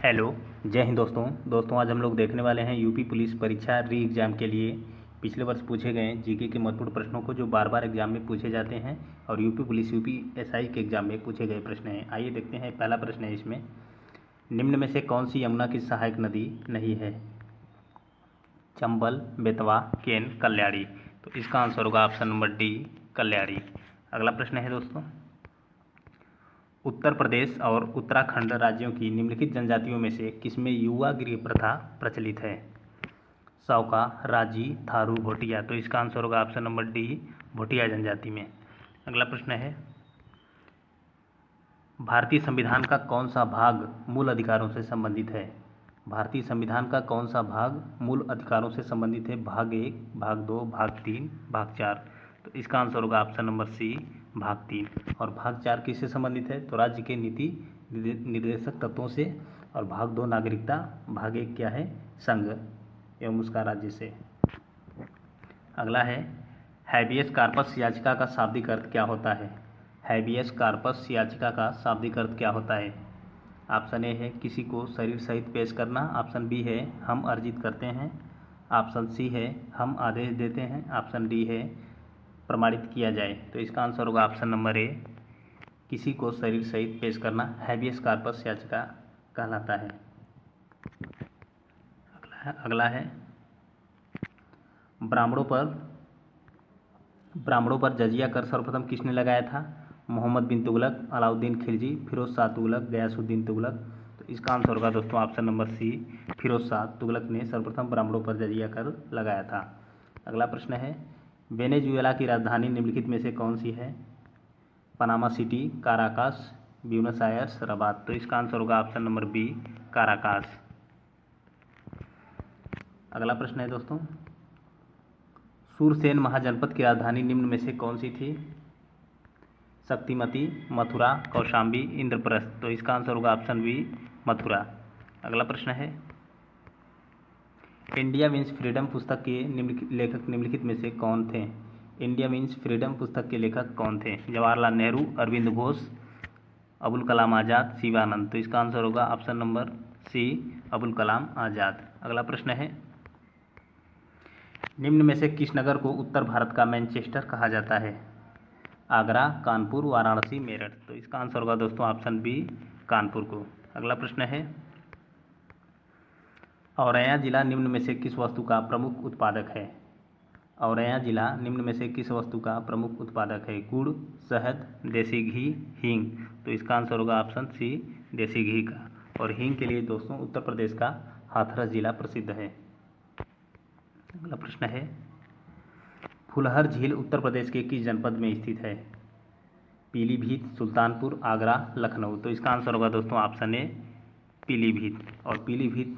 Hello. जय हिंद दोस्तों आज हम लोग देखने वाले हैं यूपी पुलिस परीक्षा री एग्ज़ाम के लिए पिछले वर्ष पूछे गए जीके के महत्वपूर्ण प्रश्नों को जो बार बार एग्जाम में पूछे जाते हैं और यूपी पुलिस यूपीएसआई के एग्जाम में पूछे गए प्रश्न हैं। आइए देखते हैं। पहला प्रश्न है इसमें, निम्न में से कौन सी यमुना की सहायक नदी नहीं है? चंबल, बेतवा, केन, कल्याणी। तो इसका आंसर होगा ऑप्शन नंबर डी, कल्याणी। अगला प्रश्न है दोस्तों, उत्तर प्रदेश और उत्तराखंड राज्यों की निम्नलिखित जनजातियों में से किसमें युवा गृह प्रथा प्रचलित है? सौका, राजी, थारू, भोटिया। तो इसका आंसर होगा ऑप्शन नंबर डी, भोटिया जनजाति में। अगला प्रश्न है, भारतीय संविधान का कौन सा भाग मूल अधिकारों से संबंधित है? भारतीय संविधान का कौन सा भाग मूल अधिकारों से संबंधित है? भाग 1, भाग 2, भाग 3, भाग 4। तो इसका आंसर होगा ऑप्शन नंबर सी, भाग 3। और भाग 4 किससे संबंधित है? तो राज्य के नीति निर्देशक तत्वों से। और भाग 2 नागरिकता, भाग 1 क्या है? संघ एवं उसका राज्य से। अगला है, हैबियस कार्पस याचिका का शाब्दिक अर्थ क्या होता है? हैबियस कार्पस याचिका का शाब्दिक अर्थ क्या होता है? ऑप्शन ए है किसी को शरीर सहित पेश करना, ऑप्शन बी है हम अर्जित करते हैं, ऑप्शन सी है हम आदेश देते हैं, ऑप्शन डी है प्रमाणित किया जाए। तो इसका आंसर होगा ऑप्शन नंबर ए, किसी को शरीर सहित पेश करना हैबियस कार्पस याचिका कहलाता है। अगला है, ब्राह्मणों पर जजिया कर सर्वप्रथम किसने लगाया था? मोहम्मद बिन तुगलक, अलाउद्दीन खिलजी, फिरोज शाह तुगलक, गयासुद्दीन तुगलक। तो इसका आंसर होगा दोस्तों option number C, Firoz Shah Tughlaq ने सर्वप्रथम ब्राह्मणों पर जजिया कर लगाया था। अगला प्रश्न है, वेनेजुएला की राजधानी निम्नलिखित में से कौन सी है? Panama city, Caracas, Buenos Aires, Rabat. तो इसका आंसर होगा ऑप्शन नंबर बी, काराकास। अगला प्रश्न है दोस्तों, सूरसेन महाजनपद की राजधानी निम्न में से कौन सी थी? शक्तिमती, मथुरा, कौशाम्बी, इंद्रप्रस्थ। तो इसका आंसर होगा ऑप्शन बी, मथुरा। अगला प्रश्न है, इंडिया मीन्स फ्रीडम पुस्तक के लेखक निम्नलिखित में से कौन थे? इंडिया मीन्स फ्रीडम पुस्तक के लेखक कौन थे? जवाहरलाल नेहरू, अरविंद घोष, अबुल कलाम आज़ाद, शिवानंद। तो इसका आंसर होगा ऑप्शन नंबर सी, अबुल कलाम आज़ाद। अगला प्रश्न है, निम्न में से किस नगर को उत्तर भारत का मैनचेस्टर कहा जाता है? आगरा, कानपुर, वाराणसी, मेरठ। तो इसका आंसर होगा दोस्तों ऑप्शन बी, कानपुर को। अगला प्रश्न है, औरैया जिला निम्न में से किस वस्तु का प्रमुख उत्पादक है? औरैया जिला निम्न में से किस वस्तु का प्रमुख उत्पादक है? गुड़, शहद, देसी घी, हींग। तो इसका आंसर होगा ऑप्शन सी, देसी घी का। और हींग के लिए दोस्तों उत्तर प्रदेश का हाथरस जिला प्रसिद्ध है। अगला प्रश्न है, फुलहर झील उत्तर प्रदेश के किस जनपद में स्थित है? पीलीभीत, सुल्तानपुर, आगरा, लखनऊ। तो इसका आंसर होगा दोस्तों ऑप्शन ए, पीलीभीत। और पीलीभीत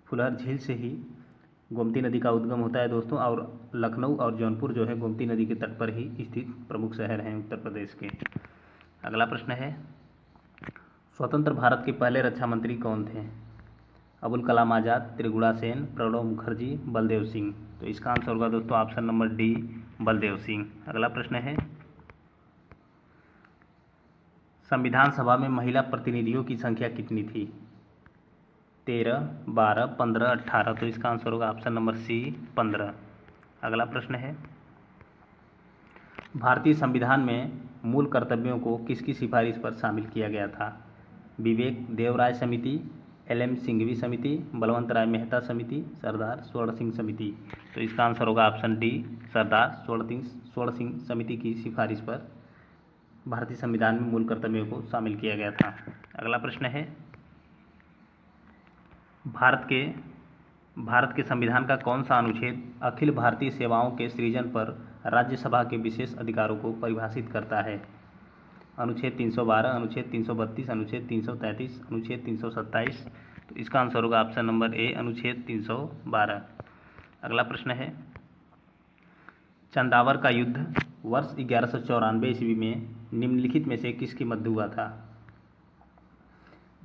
फुलहर झील से ही गोमती नदी का उद्गम होता है दोस्तों। और लखनऊ और जौनपुर जो है गोमती नदी के तट पर ही स्थित प्रमुख शहर हैं उत्तर प्रदेश के। अगला प्रश्न है, स्वतंत्र भारत के पहले रक्षा मंत्री कौन थे? अबुल कलाम आज़ाद, त्रिगुणा सेन, प्रणब मुखर्जी, बलदेव सिंह। तो इसका आंसर होगा दोस्तों option number D, Baldev Singh. अगला प्रश्न है, संविधान सभा में महिला प्रतिनिधियों की संख्या कितनी थी? 13, 12, 15, 18। तो इसका आंसर होगा ऑप्शन नंबर सी, 15। अगला प्रश्न है, भारतीय संविधान में मूल कर्तव्यों को किसकी सिफारिश पर शामिल किया गया था? विवेक देवराय समिति, एल.एम. सिंघवी समिति, बलवंत राय मेहता समिति, सरदार स्वर्ण सिंह समिति। तो इसका आंसर होगा ऑप्शन डी, सरदार स्वर्ण सिंह समिति की सिफारिश पर भारतीय संविधान में मूल कर्तव्यों को शामिल किया गया था। अगला प्रश्न है, भारत के संविधान का कौन सा अनुच्छेद अखिल भारतीय सेवाओं के सृजन पर राज्यसभा के विशेष अधिकारों को परिभाषित करता है? अनुच्छेद 312, अनुच्छेद 332, अनुच्छेद 333, अनुच्छेद 327। तो इसका आंसर होगा ऑप्शन नंबर ए, अनुच्छेद 312। अगला प्रश्न है, चंदावर का युद्ध वर्ष 1194 ईस्वी में निम्नलिखित में से किसके मध्य हुआ था?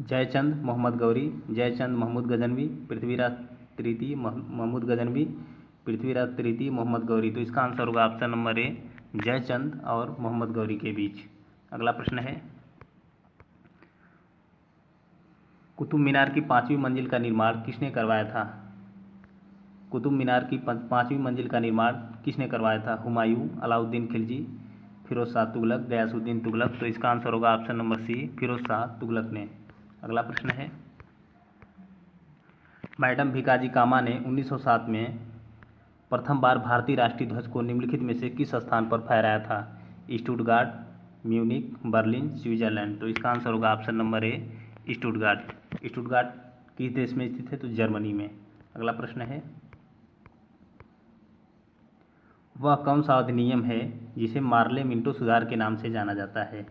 जयचंद, मोहम्मद गौरी, जयचंद, महमूद गजनवी, पृथ्वीराज तृतीय, महमूद गजनवी, पृथ्वीराज तृतीय, मोहम्मद गौरी। तो इसका आंसर होगा ऑप्शन नंबर ए, जयचंद और मोहम्मद गौरी के बीच। अगला प्रश्न है, कुतुब मीनार की 5वीं मंजिल का निर्माण किसने करवाया था? कुतुब मीनार की 5वीं मंजिल का निर्माण किसने करवाया था? हुमायूं, अलाउद्दीन खिलजी, फिरोज शाह तुगलक, गयासुद्दीन तुगलक। तो इसका आंसर होगा option number C, Firoz Shah Tughlaq ने। अगला प्रश्न है, मैडम भिकाजी कामा ने 1907 में प्रथम बार भारतीय राष्ट्रीय ध्वज को निम्नलिखित में से किस स्थान पर फहराया था? Stuttgart, Munich, Berlin, Switzerland. तो इसका आंसर होगा option number A, Stuttgart. Stuttgart किस देश में स्थित है? तो जर्मनी में। अगला प्रश्न है, वह कौन सा अधिनियम है जिसे मार्ले मिंटो सुधार के नाम से जाना जाता है?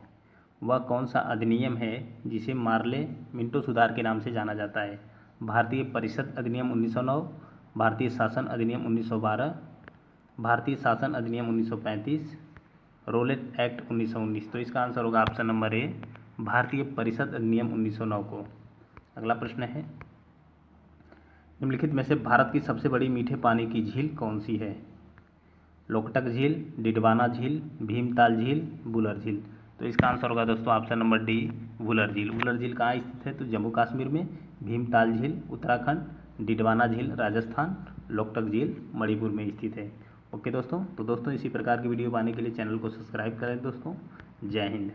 वह कौन सा अधिनियम है जिसे मार्ले मिंटो सुधार के नाम से जाना जाता है? भारतीय परिषद अधिनियम 1909, भारतीय शासन अधिनियम 1912, भारतीय शासन अधिनियम 1935, रोलेट एक्ट 1919। तो इसका आंसर होगा ऑप्शन नंबर ए, भारतीय परिषद अधिनियम 1909 को। अगला प्रश्न है, निम्नलिखित में से भारत की सबसे बड़ी मीठे पानी की झील कौन सी है? लोकटक झील, डिडवाना झील, भीमताल झील, बुलर झील। तो इसका आंसर होगा दोस्तों ऑप्शन नंबर डी, बुलर झील। बुलर झील कहाँ स्थित है? तो जम्मू कश्मीर में, भीमताल झील उत्तराखंड, डिडवाना झील राजस्थान, लोकटक झील मणिपुर में स्थित है। ओके दोस्तों, तो दोस्तों इसी प्रकार की वीडियो पाने के लिए चैनल को सब्सक्राइब करें दोस्तों। जय हिंद।